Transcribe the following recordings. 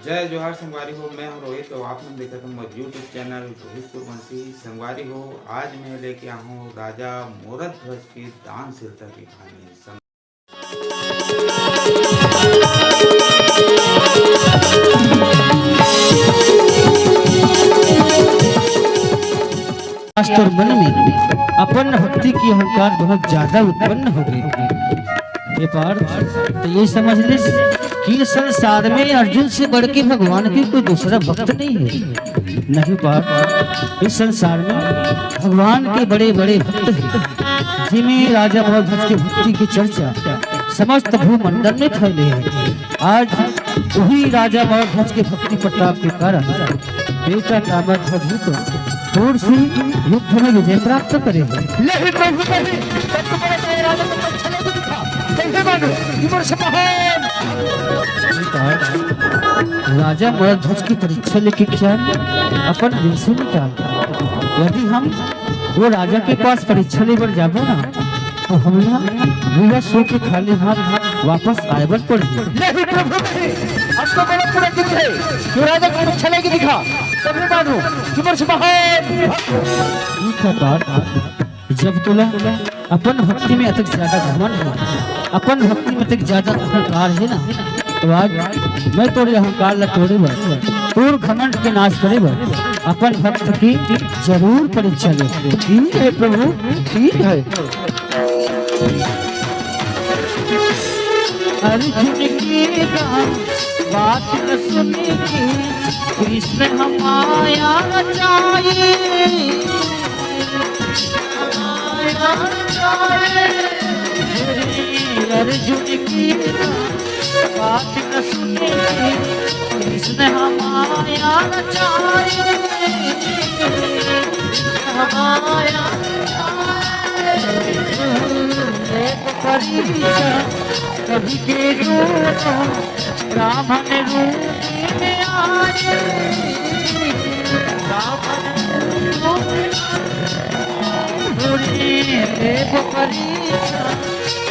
जय जोहार संगवारी हो। मैं हूं रोहित और आप लोग देखते हैं यूट्यूब चैनल रोहित कुरवंशी। संगवारी हो, आज मैं लेके आया हूँ राजा मोरद ध्वज की दानशीलता की कहानी। शास्त्र मन में अपन भक्ति की अहंकार बहुत ज्यादा उत्पन्न हो गई। तो ये समझ ले कि संसार में अर्जुन से बढ़ के भगवान की कोई दूसरा भक्त नहीं है। नहीं पार्थ, इस संसार में भगवान के बड़े बड़े भक्त हैं, जिनमें राजा मोरध्वज की भक्ति की चर्चा समस्त भूमंडल में फैले है। आज वही राजा मोरध्वज के भक्ति प्रताप के कारण बेटा रामध्वज को दूर से युद्ध में विजय प्राप्त करेंगे। राजा मोरध्वज की परीक्षा लेके क्या अपन दिल से निकालता। यदि हम वो राजा के पास परीक्षा लेकर जाबो ना, तो हम ना सो के खाली हाथ वापस आएबर पड़ेंगे। नहीं प्रभु नहीं, आपको बड़ा पूरा दुख है। तो राजा को परीक्षा लेके दिखा, सबने मानो तुम्हारे जब तुला अपन भक्ति में अतिक ज्यादा घमंड है, अपन भक्ति में अतिक ज्यादा अहंकार है ना, तो आज मैं तोड़े अहंकार ला तोड़े और घमंड के नाश करे अपन भक्त की जरूर परीक्षा ले। ठीक है प्रभु, ठीक है। अर्जुन की बात न सुनेगी, कृष्ण हमाया चाहिए। अर्जुन की बात न सुनेगी, कृष्ण हमाया चाहिए। हमाया कभी के ब्राह्मण रूप में आए,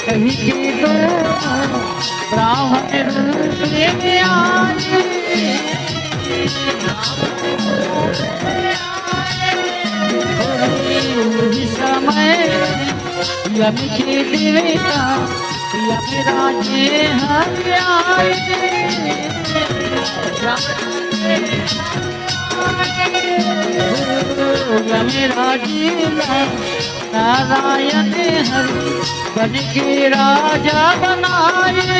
कभी के ब्राह्मण रूप में आए। समय यम के देवता यम राजे हरियाए। यम राजे नारायण हरि बन के राजा बनाए।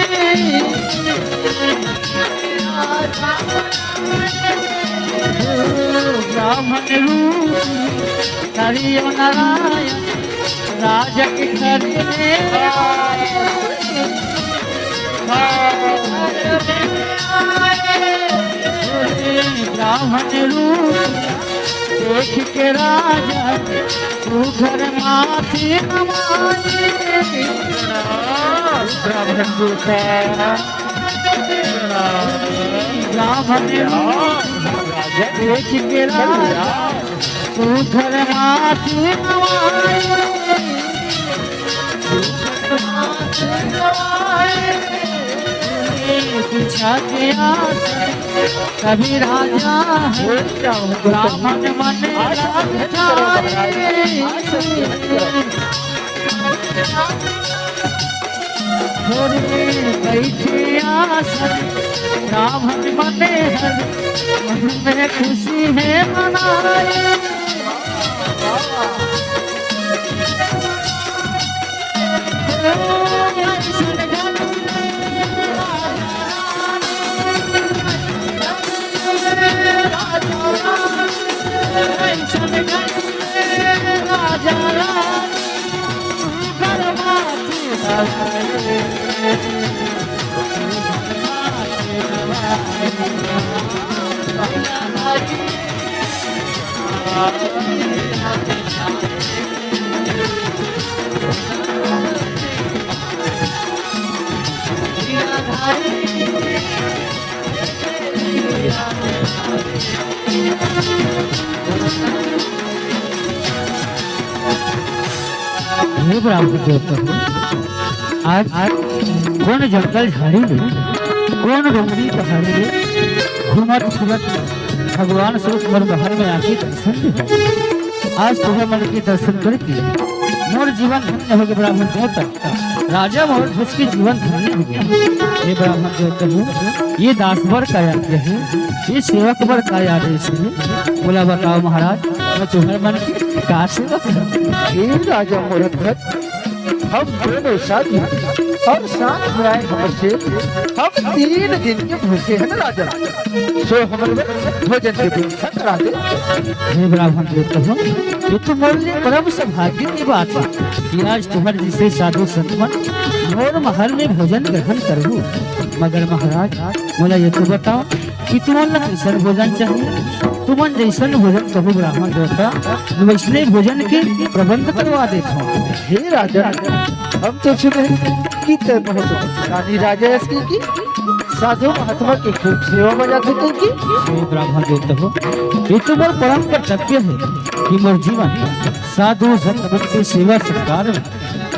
ब्राह्मण रूप हरियो नारायण राजा के घर में ब्राह्मण रूप देख के राजा तू घर माथे नमाए। ब्राह्मण रूप ब्राह्मण देख के राजा तू घर माथे नमाए। पीछा के कभी राजा है, ब्राह्मण मन बैठे आसन ब्राह्मण मने हर मन में खुशी है मनाए। हे ब्राह्मण देवता, आज कौन जंगल झाड़ी में, कौन डोंगरी पहाड़ी में घूमत फिरत भगवान स्वरूप मोर महल में आके दर्शन दे। आज तुम्हें मन के दर्शन करके मोर जीवन धन्य हो गया। ब्राह्मण देवता राजा मोर ध्वज के जीवन धन्य हो गया। ये ब्राह्मण देवता हूँ, ये दास वर का आज्ञा है, ये सेवक वर का आदेश है। बोला बताओ महाराज, मैं तुम्हारे मन की का सेवक हूँ। हे राजा मोरध्वज, हम दोनों साथी और साथ में आए हमसे हम 3 दिन के भूखे हैं ना राजा, सो हमारे भोजन की व्यवस्था करा दे। हे ब्राह्मण देवता हूँ, ये तो मोर लिए परम सौभाग्य की बात है कि आज तुम्हारे जिसे साधु संतमन मोर महल में भोजन ग्रहण करूँ। मगर महाराज बोला ये तो बताओ कि तुम्हारा कैसन भोजन चाहिए। तुमन जैसन भोजन कहूँ ब्राह्मण देवता, वैसने भोजन के प्रबंध करवा देता हूँ। हे राजा, हम तो सुने कि तय बहुत रानी राजा इसकी की साधु महात्मा की खूब सेवा बजा थे की। हे ब्राह्मण देवता हो, ये तो मोर परम कर्तव्य है कि मोर जीवन साधु संत की सेवा सत्कार में,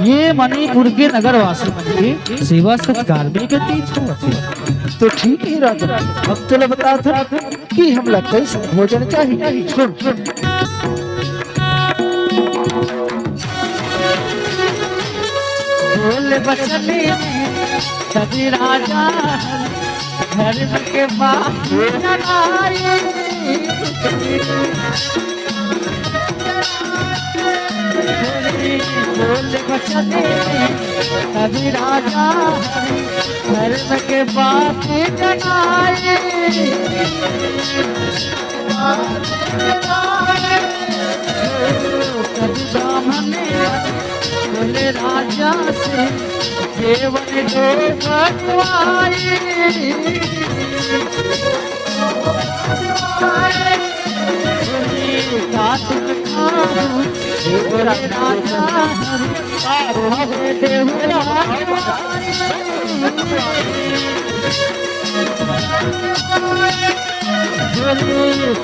ये मणिपुर के नगर वासी मन के सेवा सत्कार में व्यतीत हो। तो ठीक है राजा, अब तो बता था कि हमला कैसे भोजन चाहिए। सुन सुन बोले बचने सभी राजा घर के बाप जनाए। बोले बचने सभी राजा घर के बाप जनाए। कभी ब्राह्मण बोले राजा से केवल दो भगवाई।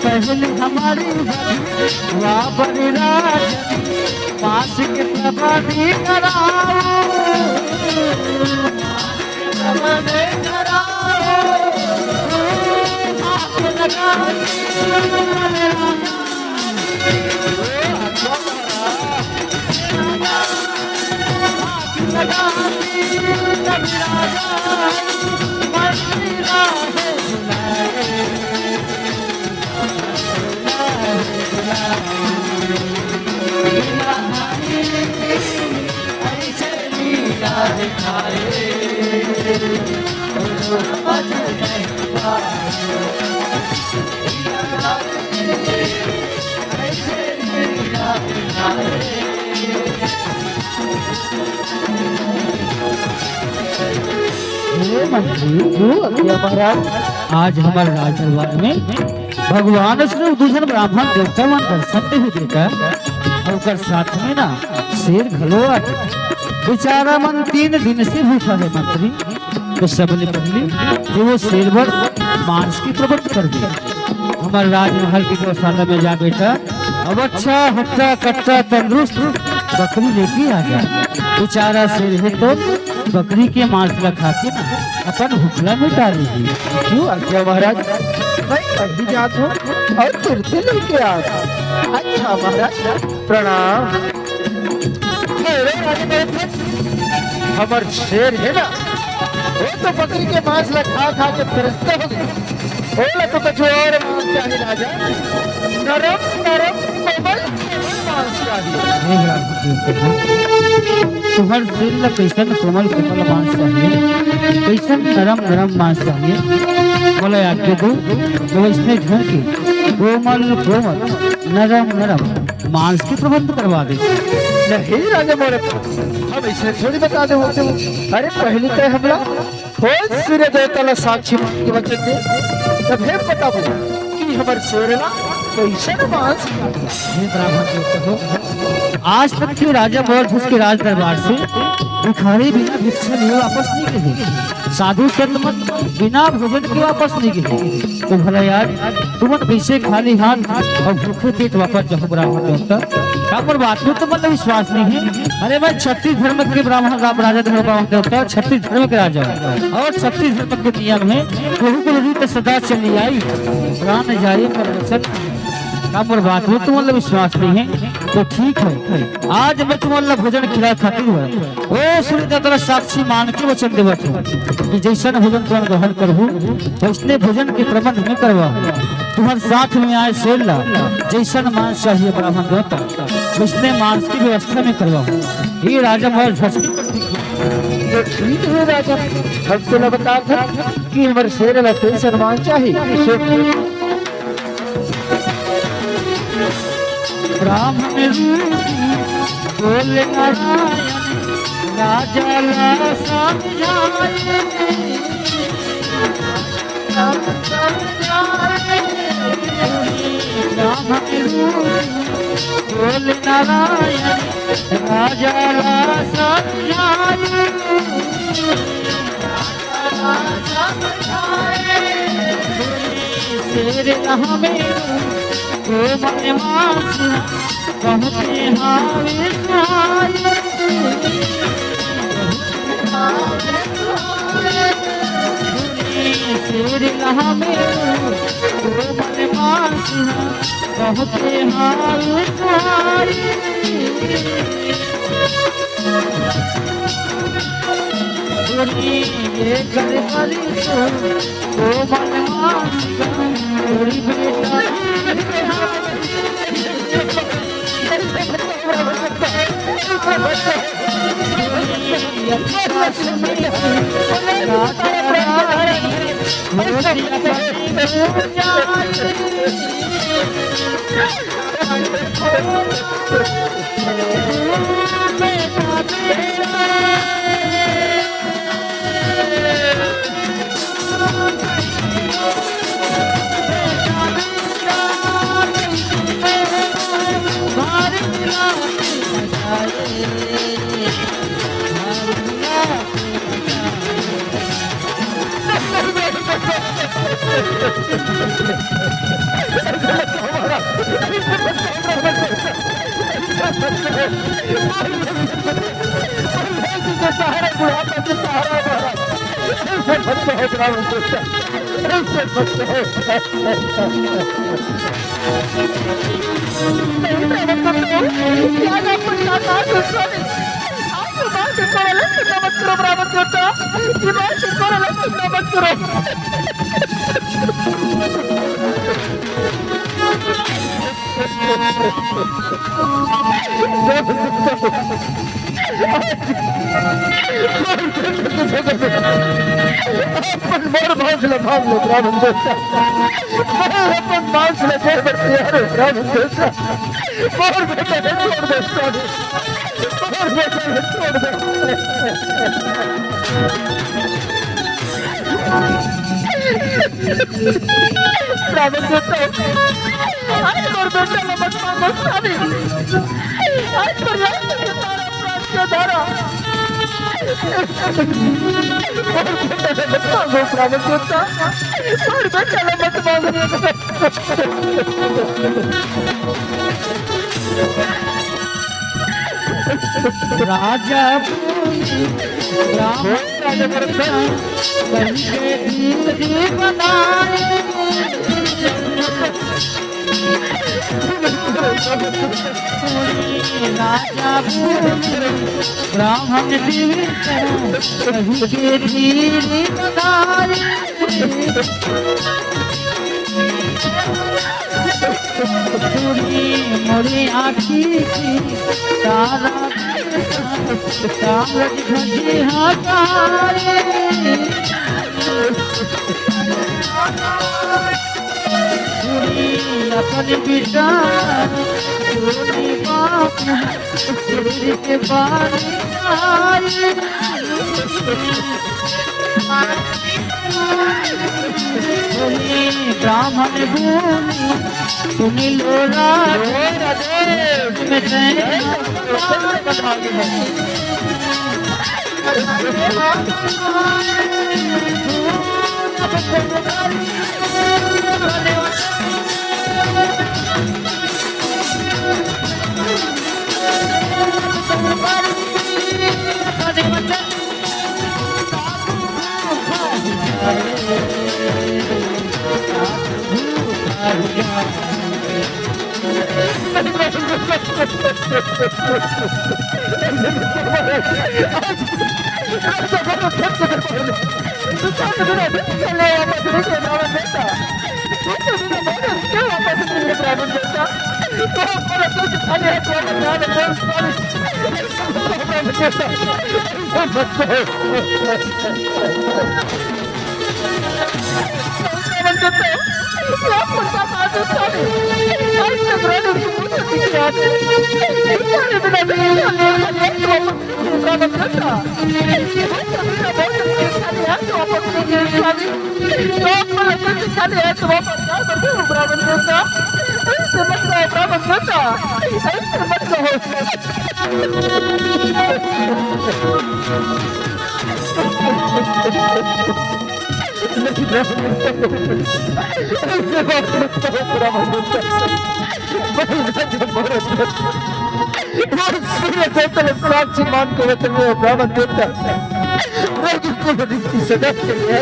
पहले हमारी वापरी राज पास के प्रभावी कराओ। महाराज, आज हमारे राज दरबार में भगवान श्री दूषण ब्राह्मण देवता मन दर्शन भी देता और कर साथ में ना शेर घलो आते। बेचारा मन 3 दिन से भूखा है मंत्री, तो सबने पहले जो वो शेरवर मांस की प्रबंध कर दे। हमारे राजमहल की गौशाला में जा बेटा, अब अच्छा हट्टा कट्टा तंदुरुस्त बकरी लेके आ जा। बेचारा शेर है तो बकरी के मांस खा के ना अपन भूखला मिटा लीजिए। क्यों आज्ञा महाराज, मैं अभी जात हूँ और तुरते लेके आ। अच्छा महाराज प्रणाम। हमार शेर है ना, वो तो बकरी के मांस खा खा के फिरस्ता हो गए। बोला तो कुछ और मांस चाहिए राजा, नरम नरम कोमल मांस चाहिए। तुम्हार दिल ला कैसन कोमल कोमल मांस चाहिए, कैसन नरम नरम मांस चाहिए। बोले आके दो वो इसमें झोंके कोमल कोमल नरम नरम मांस की प्रबंध करवा दे। नहीं राजा मोरे, हम इसे थोड़ी बता दे। अरे पहले तो हमला खोज सूर्य देवता साक्षी मान के वचन दे, तब है पता कि हमारे शेरला कैसे मांस। हे ब्राह्मण देवता हो, आज तक के राजा मोर के राज दरबार से भिखारी बिना भिक्षा लिए वापस नहीं गए, साधु संत मत बिना भोजन के वापस नहीं गए। तो भला यार तुम कैसे खाली हाथ और भूखे पेट वापस जाओ ब्राह्मण देवता? पर बात में तो मतलब विश्वास नहीं है। अरे भाई 36 धर्म के ब्राह्मण राजा ब्राह्मण देवता 36 धर्म के राजा और 36 धर्म के नियम है। तो सदा चली आई प्राण जाए पर वचन पर बात में तो मतलब विश्वास नहीं है। तो ठीक है आज मैं तुम्हारा भोजन खिला खाती हूँ। ओ सूर्य साक्षी मान के वचन देवत हूँ कि जैसा भोजन तुम ग्रहण करबू वैसने भोजन के प्रबंध में करवा तुम्हारे साथ में आए सेला जैसा मांस चाहिए ब्राह्मण देवता वैसने मांस की व्यवस्था में करवा। ये राजा महाराज ठीक है राजा, हम तो बता था कि हमारे शेर लगते सम्मान चाहिए। ब्राह्मण बोले नारायण राजा ला समझाए, ब्राह्मण बोले नारायण राजा ला समझाए, शेर हमें तो मन मास कहते हावे शेर हमें तो मन मास कहते हावे ये कर तो मन मास बेटा राजा ब्राह्मण मोरी आखी तारा कागज भजी हकारे अपन बेटा बाप के ब्राह्मण भूमि सुनी लो राधे में साक्षी मान को वचन में ब्राह्मण देवता रोगी को रीति सदा के लिए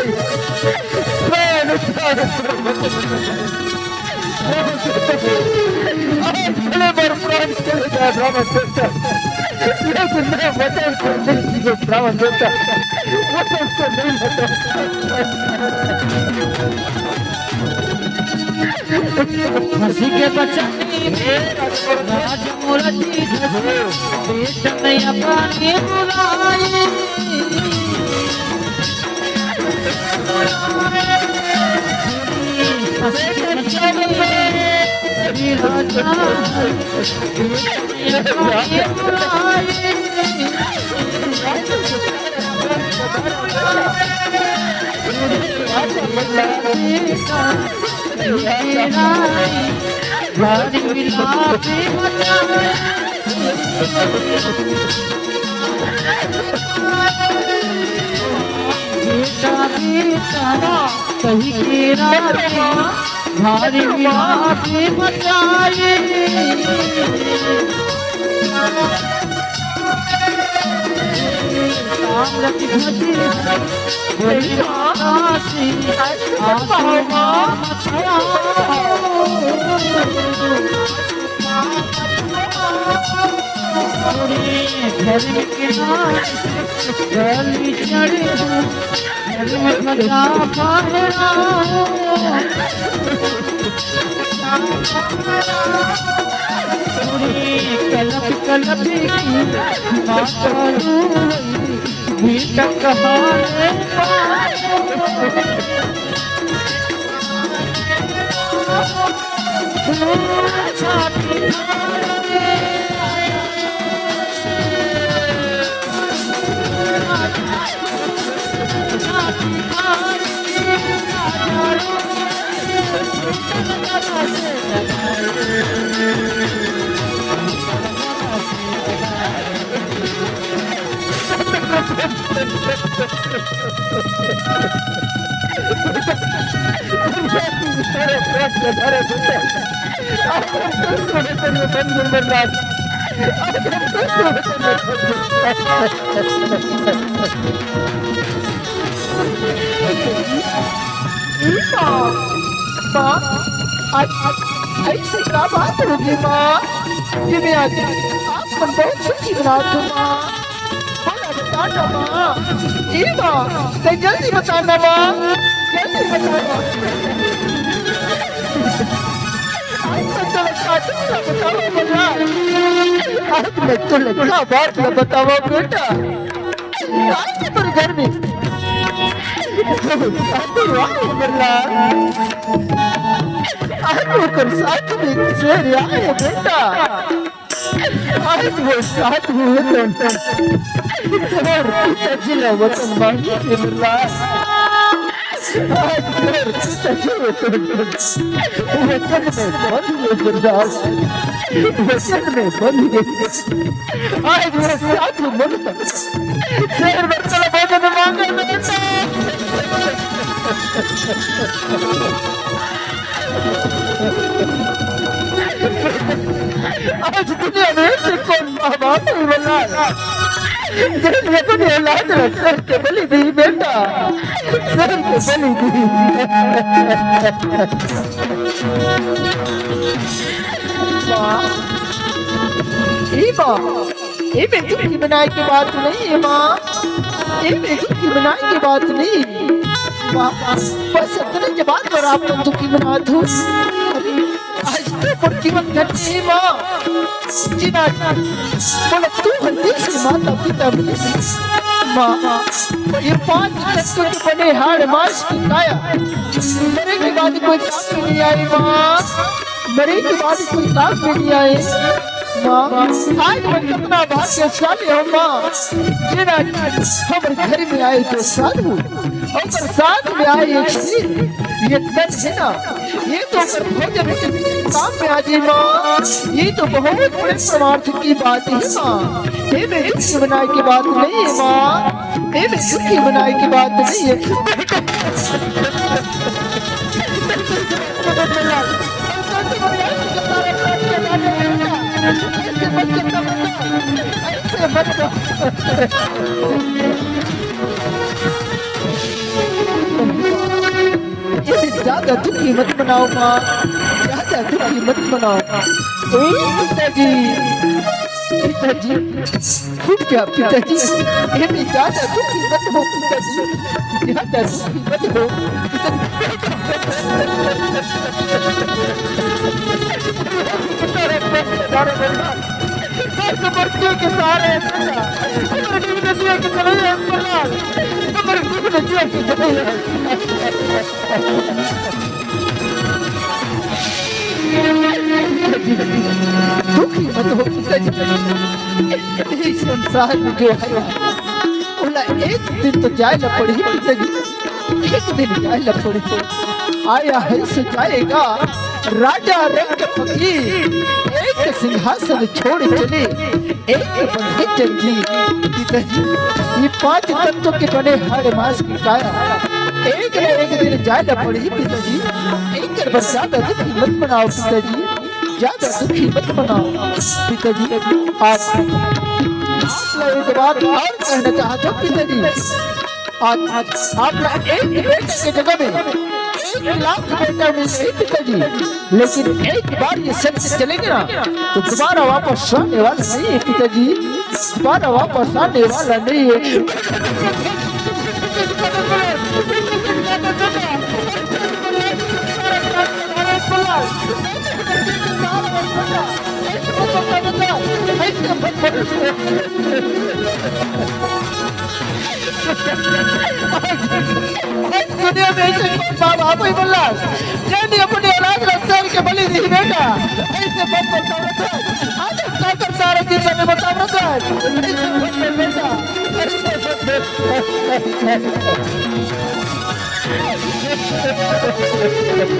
भले बार प्राण चले जाए ब्राह्मण देवता लेकिन मैं वचन को नहीं ब्राह्मण देवता वचन को नहीं हंसी के बचाने राज मोरा जी देश में अपने बुलाए हंसी के बचाने राजा अपने बुलाए भारी मिलापे बेटा बेटा कहीं तेरा भारी मिलापे मचाए सामरती भजे बड़ी आसी आसमा मचाया घर में किनारे गली चढ़े घर में मजा पाया कलप कलप माता बेटा कहाने छाती ऐसे क्या बात होगी माँ जी मैं आज आप मन बहुत सुखी बना दूँ माँ बोला बताना माँ जी माँ तो जल्दी बताना माँ जल्दी बताना आज मैं तो लगा बात न बतावा बेटा आज पर घर में कर साथ में किसे आए बेटा आज वो साथ हुए और जिला वतन मांगी से मिला आज फिर सच्चे वतन में बहुत ही बर्दाश्त वचन में बंध गई। आज मेरे साधु मन तक शेर बच्चा भोजन मांगे बेटा। आज दुनिया में ऐसे कौन माँ बाप नहीं बना जिन्हें अपनी औलाद सर के बलि दी बेटा, सर के बलि दी। ये में दुखी बनाए की बात नहीं है माँ, ये में दुखी बनाए की बात नहीं माँ। बस इतने के बाद पर आप लोग दुखी बना दो। आज तो पर कीमत घटती है माँ। जीना बोला तू हल्दी से माता पिता मिले माँ। ये 5 तत्वों के बने हाड़ मांस की काया मरे के बाद कोई काम में नहीं आई माँ, मरे के बाद कोई काम में नहीं आए माँ। आज मैं कितना भाग्यशाली हूँ माँ, जिना हमारे घर में आए तो साधु और साथ में आए एक सिर, ये तन है ना, ये तो कर भोजन के काम में आ जाए माँ। ये तो बहुत बड़े परमार्थ की बात है माँ। ये में दुखी बनाए की बात नहीं है माँ, ये में दुखी बनाए की बात नहीं है। ज्यादा दुखी मत बनाओ माँ, ज्यादा दुखी मत बनाओ। पिताजी पिताजी खुद क्या पिताजी, ये भी ज्यादा दुखी मत हो पिताजी, ज्यादा दुखी मत हो। बच्चों के सारे दुखी मत हो पिताजी। संसार में जो है बोला एक दिन तो जाए न पड़ी पिताजी, एक दिन जाए न पड़ी। आया है से जाएगा राजा रंग फकीर, एक सिंहासन छोड़ चले एक बंधे जंजीर। पिताजी ये 5 तत्वों के बने हर मास की काया एक न एक दिन जाए न पड़ी पिताजी। एक बस ज्यादा दुखी मत बनाओ पिताजी, ज्यादा दुखी मत बनाओ पिताजी। आप एक बात और कहना चाहते हो पिताजी, आज आप एक बेटे की जगह में 1 लाख बेटा मिल गई पिताजी, लेकिन एक बार ये सत्य चलेंगे ना तो दोबारा वापस आने वाला नहीं है पिताजी, दोबारा वापस आने वाला नहीं है। दुनिया में ऐसे बाप आप ही बोला जैसे अपने औलाद रस्ते के बलि दी बेटा, ऐसे बात बताओ आज काकर सारा दिन में बताओ ऐसे बेटा।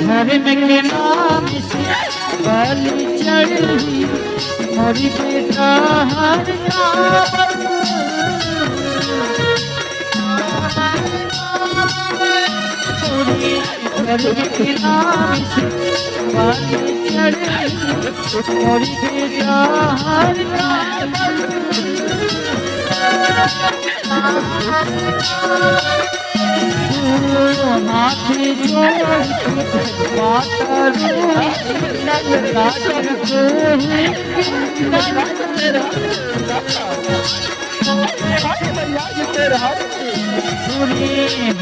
घर में के नाम से बलि चढ़ी मोरी बेटा हर घर के नाम से बलि चढ़ी मोरी बेटा हर हाथ जोड़ माता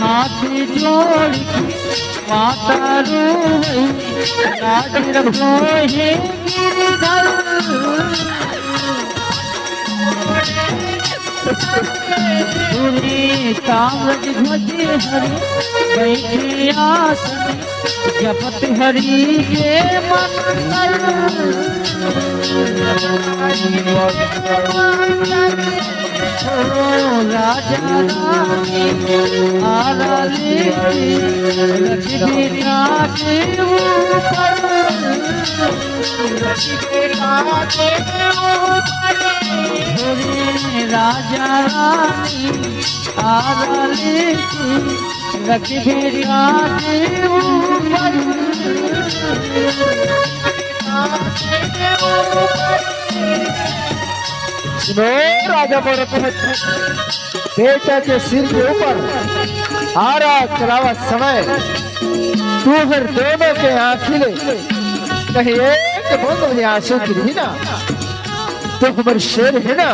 हाथ जोड़ माता राज रखो है गिरधर। ताम्रज ध्वज हरि बैठे आसन जपत हरि के मंत्र। राजा रानी आला ले लक्ष्मी के ऊपर रे राजा रानी आरा लेके रख भेड़िया के ऊपर सुनो राजा भरत बेटा के सिर के ऊपर आरा चलावा समय तू फिर दोनों के आंखिले कहीं एक बूंद मुझे आंसू गिरी ना तो हमारे शेर है ना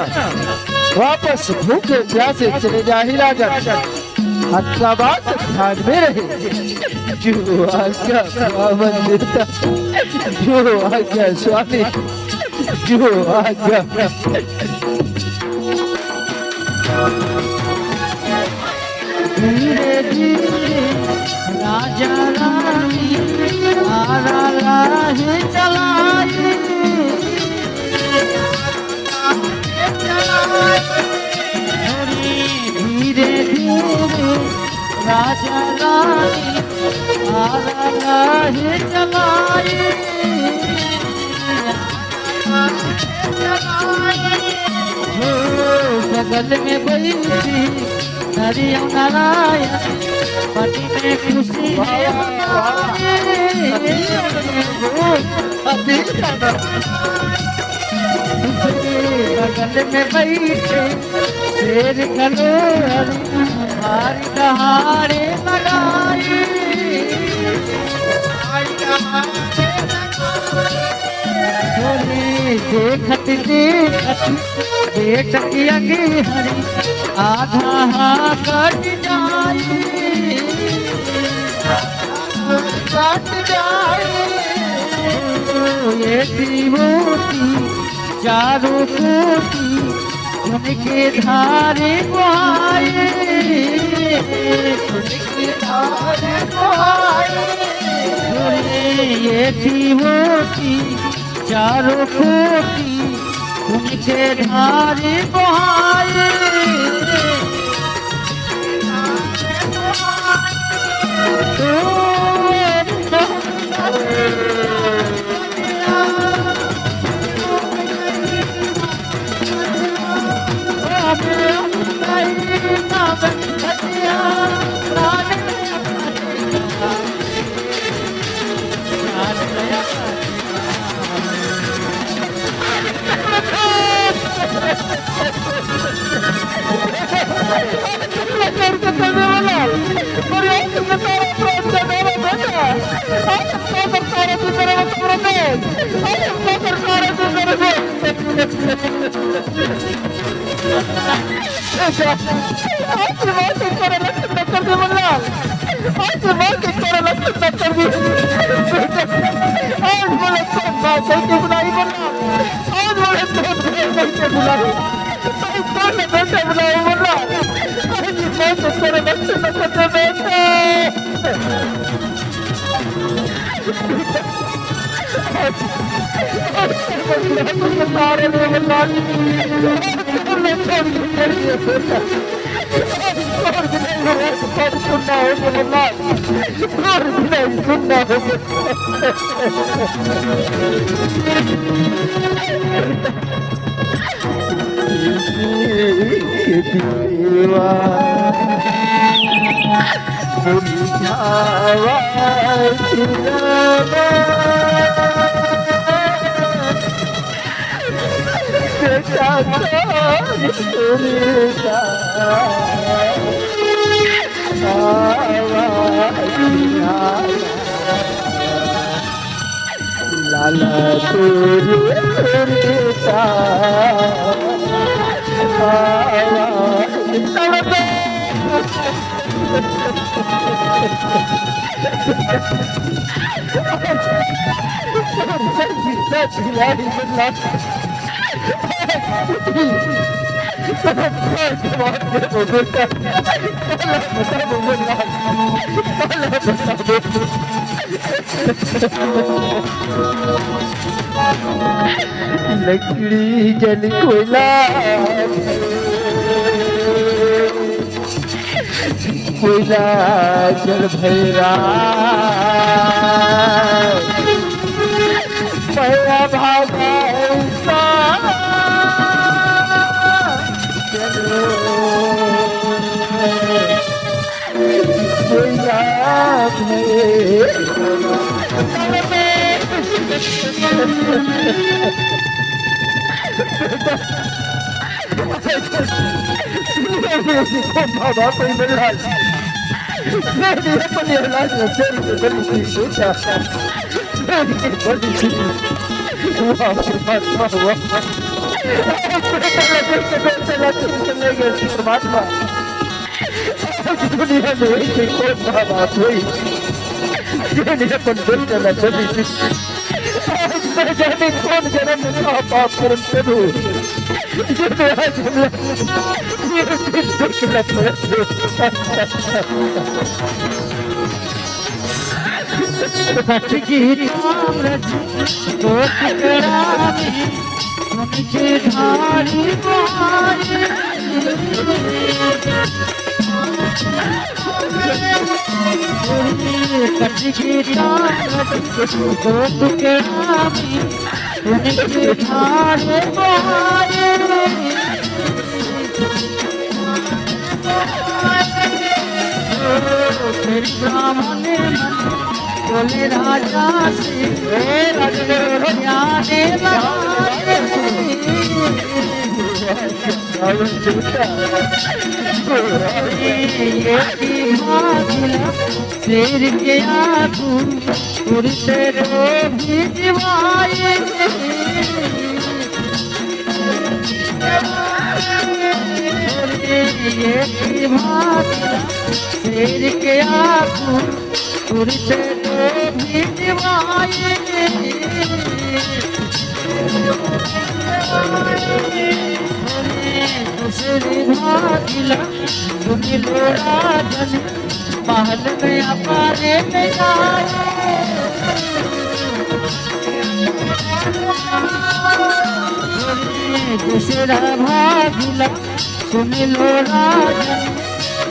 वापस भूखे प्यासे चले जा ही राजा अच्छा बात ध्यान में रहे जो आज्ञा पावन देवता जो आज्ञा स्वामी जो आज्ञा धीरे धीरे राजा रानी आरा राहे चलाए धीरे धीरे राजा रानी आरा राहे चलाए बगल में बैठी हरिया नारायण पति में खुशी बगल में बैठे शेर कलो हरी दहाड़े लगाए देखत देखत पेट की अगे हरी आधा कट जाए ये त्रिमूर्ति चारों कोटि उनके धारे बुआए उनके धारे बुआए ये त्रिमूर्ति चारों कोटि उनके धारे बुआए लकड़ी जल कोयला कोयला जल भैरा बाबा कोई मिला मेरी अपनी औलाद में तेरी को बड़ी सी सोचा बड़ी सी वाह परमात्मा वाह चले गए परमात्मा दुनिया में एक कोई बात हुई ये अपन दिल चला चली मैं जाने कौन जन्म में पाप कर्म करूं ये आज हमला मेरे दिल दुख लगता है की ताम्रज तो टकरा मुझे ढाली मारे कटकी ताम्रज तो टकरा मुझे ढाली मारे फिर ब्राह्मण बोले राजा से राजा शेर के आगू उड़ते भी दिवाए शेर के आगू उड़ते भी दिवाए दूसरी भागिला तुम्हें लोड़ा जन महल में अपारे में जाए दूसरा भागिला तुम्हें लोड़ा जन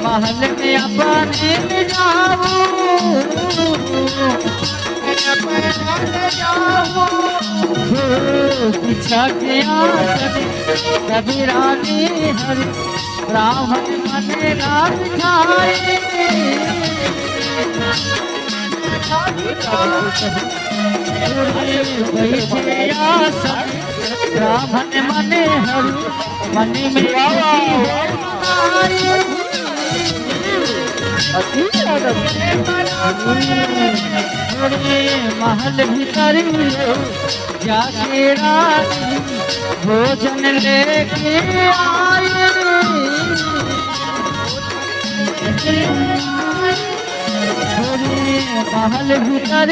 महल में अपारे में जाओ पीछा के आसन कभी रानी हरि ब्राह्मण मन रात जाए बैठे आसन ब्राह्मण मन हरि मन में महल भीतर जाके रानी भोजन लेके आए महल भीतर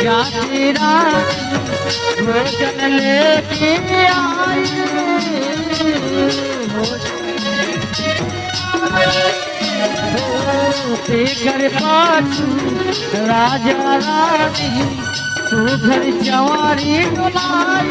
जाके रानी भोजन लेके आए घर पाछू राजा रानी तू घर चवारी डुलाई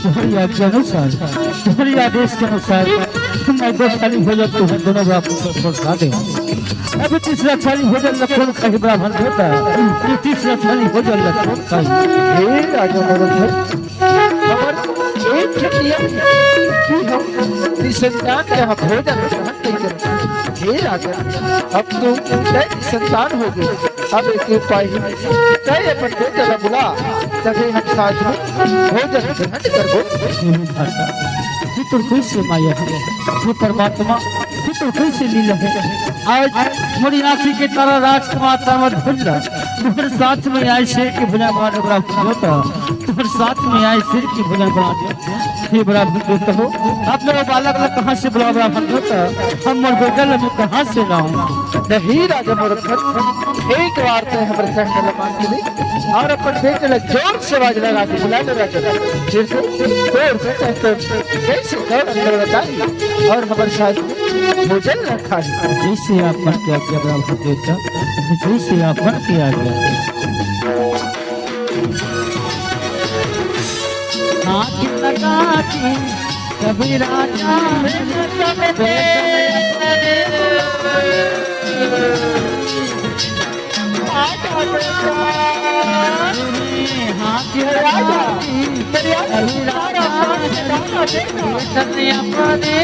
तुम्हारी आज्ञा अनुसार तुम्हारी आदेश के अनुसार मैं 2 थाली भोजन तुम्हें दोनों ब्राह्मण को पहुंचा दे। अभी 3रा थाली भोजन लखन का ही ब्राह्मण देता है, ये 3रा थाली भोजन लखन का ही। हे राजा मनोहर एक नियम कि हम संतान के यहाँ भोजन ग्रहण नहीं करेंगे। हे राजा अब तुम नई संतान हो गई, अब एक उपाय ही तय अपन बेटा बुला तभी हम साथ में भोजन ग्रहण करबो। तो कैसे माया है वो परमात्मा तो कैसे लीला है। आज मोरी आँखी के तारा राजकुमार तामर भुजरा तुम्हारे साथ में आए शेर की भुजा बना होता तुम्हारे साथ में आए शेर की भुजा बना हे ब्राह्मण देवता हो आप मेरा बालक ला कहाँ से बुला ब्राह्मण देवता हम मोर बेटा ला मैं कहाँ से लाऊं। नहीं राजा मूर्ख एक बार तो हमारे संग लमान के लिए और अपन बेटे ला जोर से आवाज लगा के बुला ले राजा फिर से तोड़ बेटा तो कैसे दौड़ अंदर बताई और हमारे साथ भोजन रखा है। जैसे आप मन क्या किया ब्राह्मण देवता जैसे आप मन किया गया। हाथ लगाती कभी राजा हाथ लगाती कभी रानी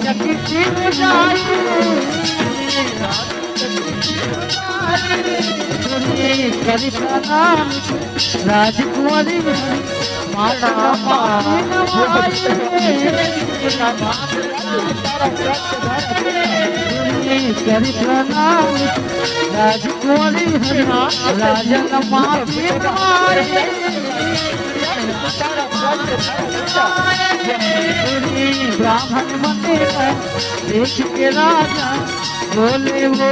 चकी राजकुमारी माता करी प्रणाम राजकुमारी राजन माती ब्राह्मण मंदिर देश के राजा बोले वो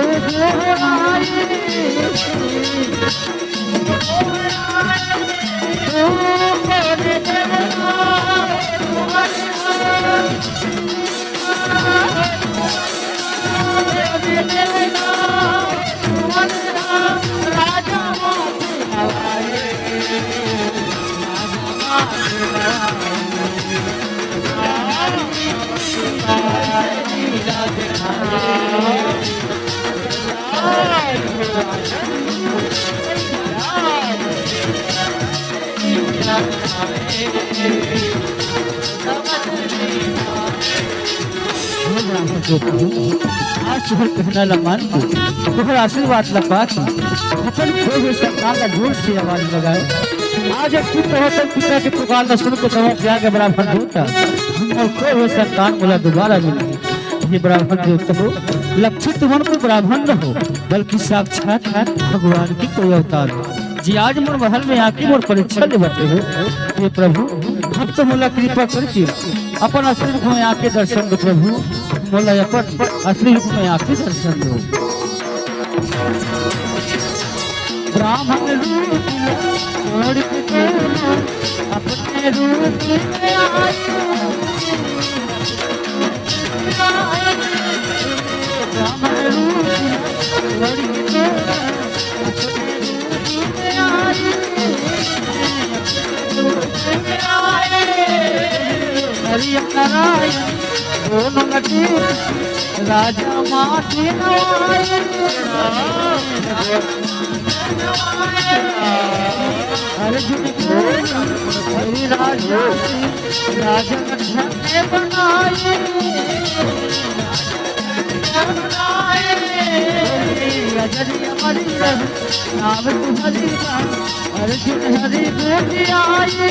आज तुहर कहना लमान तुहर आशीर्वाद लपा अपन खोए सरकार का जोर से आवाज लगाए। आज अब तू तो पिता के पुकार का सुन के समझ जाके ब्राह्मण देवता हम खोए सरकार बोला दोबारा मिलेगी। ये ब्राह्मण देवता हो लक्षित तुमन को ब्राह्मण न हो बल्कि साक्षात भगवान की कोई अवतार हो जी। आज मोर महल में आके मोर परीक्षा ले बैठे हो ये प्रभु हम तो मोला कृपा करके अपन असली रूप में आके दर्शन दो प्रभु मोला अपन असली रूप में आके दर्शन दो। ब्राह्मण रूप छोड़ के अपने रूप में आए ब्राह्मण रूप छोड़ के हरि नारायण दोनों नदी राजा माथे अर्जुन हरि राजा राजा ने बनाए नाम तुम्हारी अर्जुन हरि बोली आए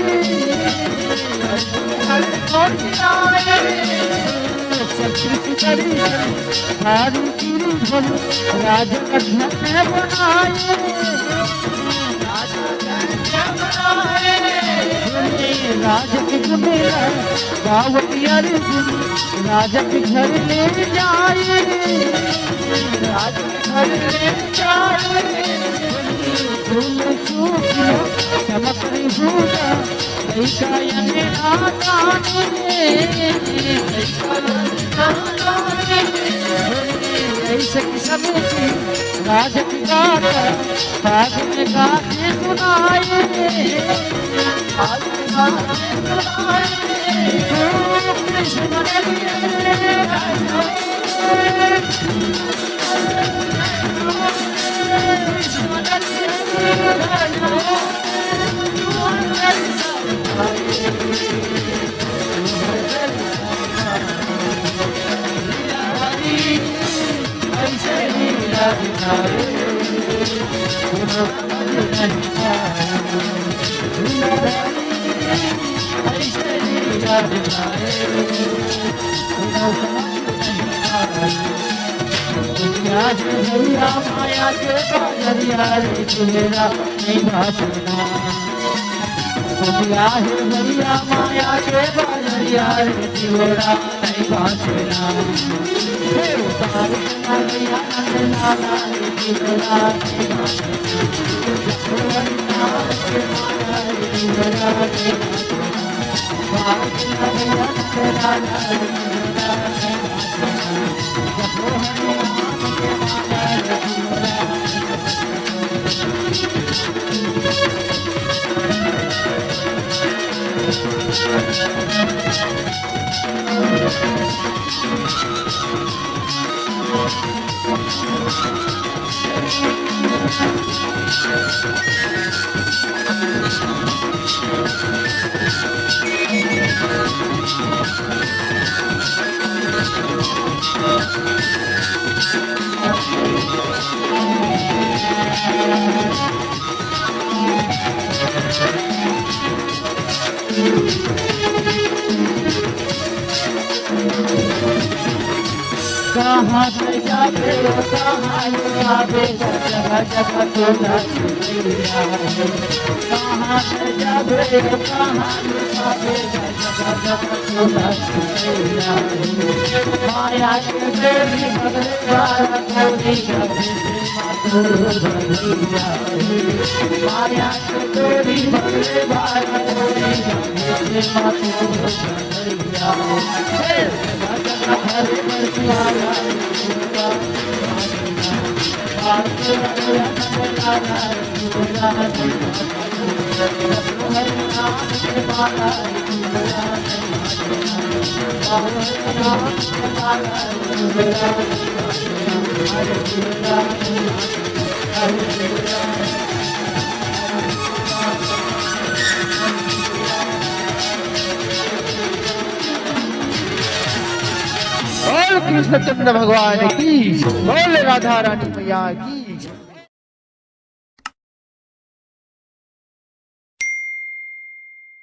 राजा राजा के गुनेरा बावतिया राजा के घर ले जाए राजा के घर ले जाए चमक भूला ऐसे राजा की गाथ में गाते सुनाए दुनिया है भैया माया के बाजरिया रे तेरा नहीं बासना दुनिया है भैया माया के बाजरिया रे तेरा नहीं बासना उतार ना भैया नंदना रे तेरा नहीं कहाँ से जाबे कहाँ जाबे जगह जगह तो नाचिया कहाँ से जाबे कहाँ जाबे जगह जगह तो नाचिया माया के बेरी बगले वाला कोई कभी भैया माया के बेरी बगले वाला कोई कभी भैया हरे बरसाया कृष्ण चंद्र भगवान की बोल राधा रानी मैया की